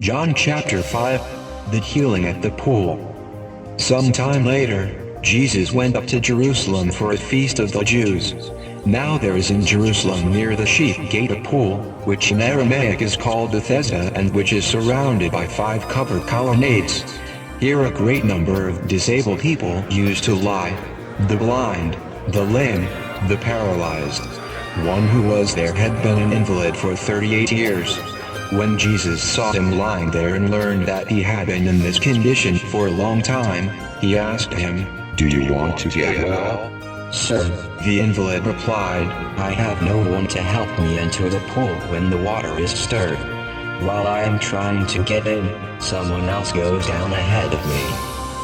John chapter 5. The healing at the pool. Sometime later, Jesus went up to Jerusalem for a feast of the Jews. Now there is in Jerusalem near the sheep gate a pool, which in Aramaic is called Bethesda, and which is surrounded by 5 covered colonnades. Here a great number of disabled people used to lie: the blind, the lame, the paralyzed. One who was there had been an invalid for 38 years. When Jesus saw him lying there and learned that he had been in this condition for a long time, he asked him, "Do you want to get well?" "Sir," the invalid replied, "I have no one to help me into the pool when the water is stirred. While I am trying to get in, someone else goes down ahead of me."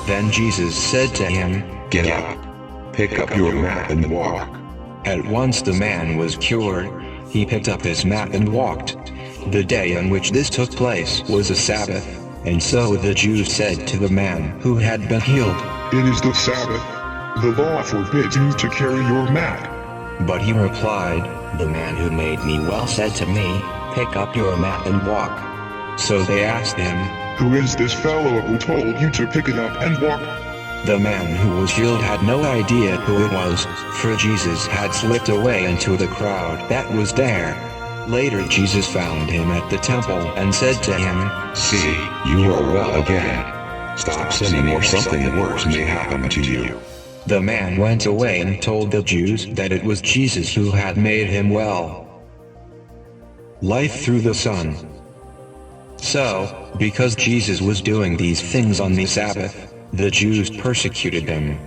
Then Jesus said to him, "Get up, pick up your mat and walk." At once the man was cured. He picked up his mat and walked. The day on which this took place was a Sabbath, and so the Jews said to the man who had been healed, "It is the Sabbath. The law forbids you to carry your mat." But he replied, "The man who made me well said to me, 'Pick up your mat and walk.'" So they asked him, "Who is this fellow who told you to pick it up and walk?" The man who was healed had no idea who it was, for Jesus had slipped away into the crowd that was there. Later Jesus found him at the temple and said to him, "See, you are well again. Stop sinning or something worse may happen to you." The man went away and told the Jews that it was Jesus who had made him well. Life through the Son. So, because Jesus was doing these things on the Sabbath, the Jews persecuted him.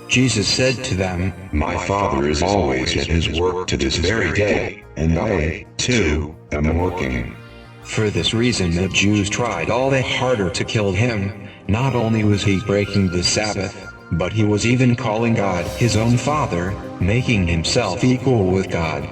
Jesus said to them, "My Father is always at his work to this very day, and I, too, am working." For this reason the Jews tried all the harder to kill him. Not only was he breaking the Sabbath, but he was even calling God his own Father, making himself equal with God.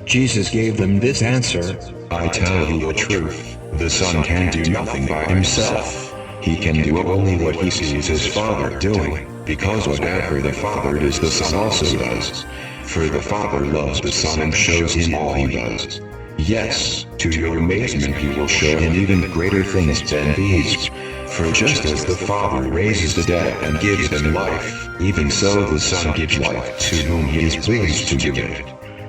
Jesus gave them this answer, "I tell you the truth, the Son can do nothing by himself. He can do only what he sees his Father doing, because whatever the Father does the Son also does. For the Father loves the Son and shows him all he does. Yes, to your amazement he will show him even greater things than these. For just as the Father raises the dead and gives them life, even so the Son gives life to whom he is pleased to give it.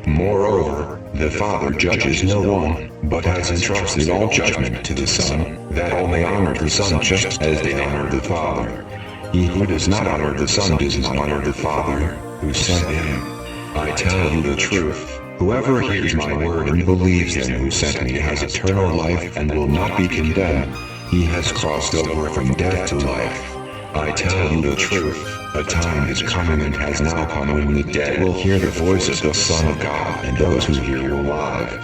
Moreover, the Father judges no one, but has entrusted all judgment to the Son, that all may honor the Son just as they honor the Father. He who does not honor the Son does not honor the Father, who sent him. I tell you the truth, whoever hears my word and believes him who sent me has eternal life and will not be condemned. He has crossed over from death to life. I tell you the truth, a time is coming and has now come when the dead will hear the voice of the Son of God, and those who hear will live.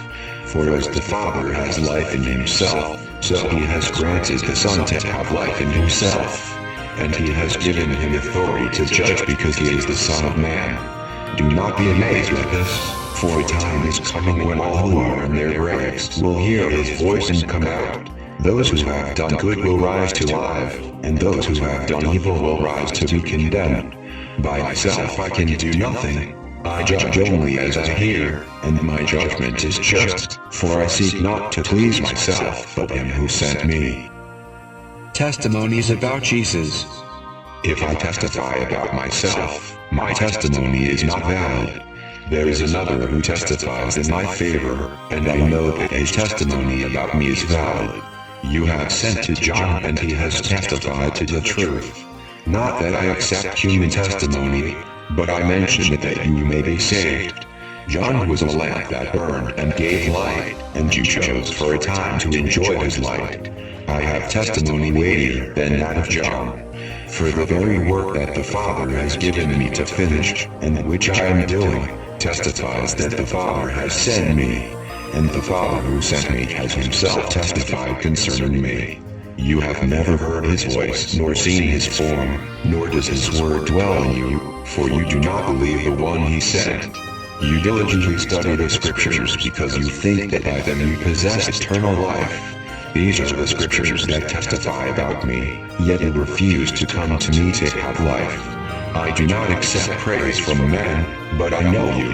For as the Father has life in himself, so he has granted the Son to have life in himself. And he has given him authority to judge because he is the Son of Man. Do not be amazed at this, for a time is coming when all who are in their graves will hear his voice and come out. Those who have done good will rise to life, and those who have done evil will rise to be condemned. By myself I can do nothing. I judge only as I hear, and my judgment is just, for I seek not to please myself but him who sent me. Testimonies about Jesus. If I testify about myself, my testimony is not valid. There is another who testifies in my favor, and I know that his testimony about me is valid. You have sent to John, and he has testified to the truth. Not that I accept human testimony, but I mention it that you may be saved. John was a lamp that burned and gave light, and you chose for a time to enjoy his light. I have testimony weightier than that of John. For the very work that the Father has given me to finish, and which I am doing, testifies that the Father has sent me, and the Father who sent me has himself testified concerning me. You have never heard his voice, nor seen his form, nor does his word dwell in you, for you do not believe the one he sent. You diligently study the Scriptures because you think that by them you possess eternal life. These are the Scriptures that testify about me, yet you refuse to come to me to have life. I do not accept praise from men, but I know you.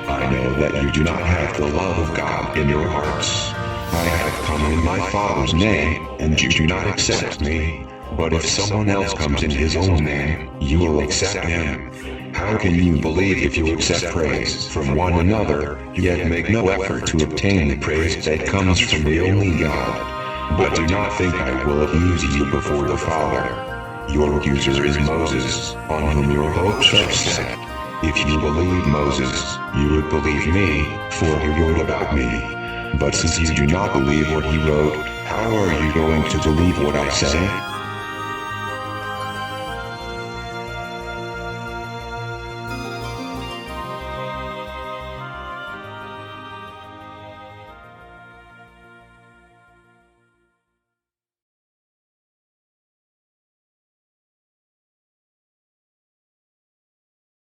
I know that you do not have the love of God in your hearts. I have come in my Father's name, and you do not accept me. But if someone else comes in his own name, you will accept him. How can you believe if you accept praise from one another, yet make no effort to obtain the praise that comes from the only God? But do not think I will abuse you before the Father. Your accuser is Moses, on whom your hopes are set. If you believe Moses, you would believe me, for he wrote about me. But since you do not believe what he wrote, how are you going to believe what I say?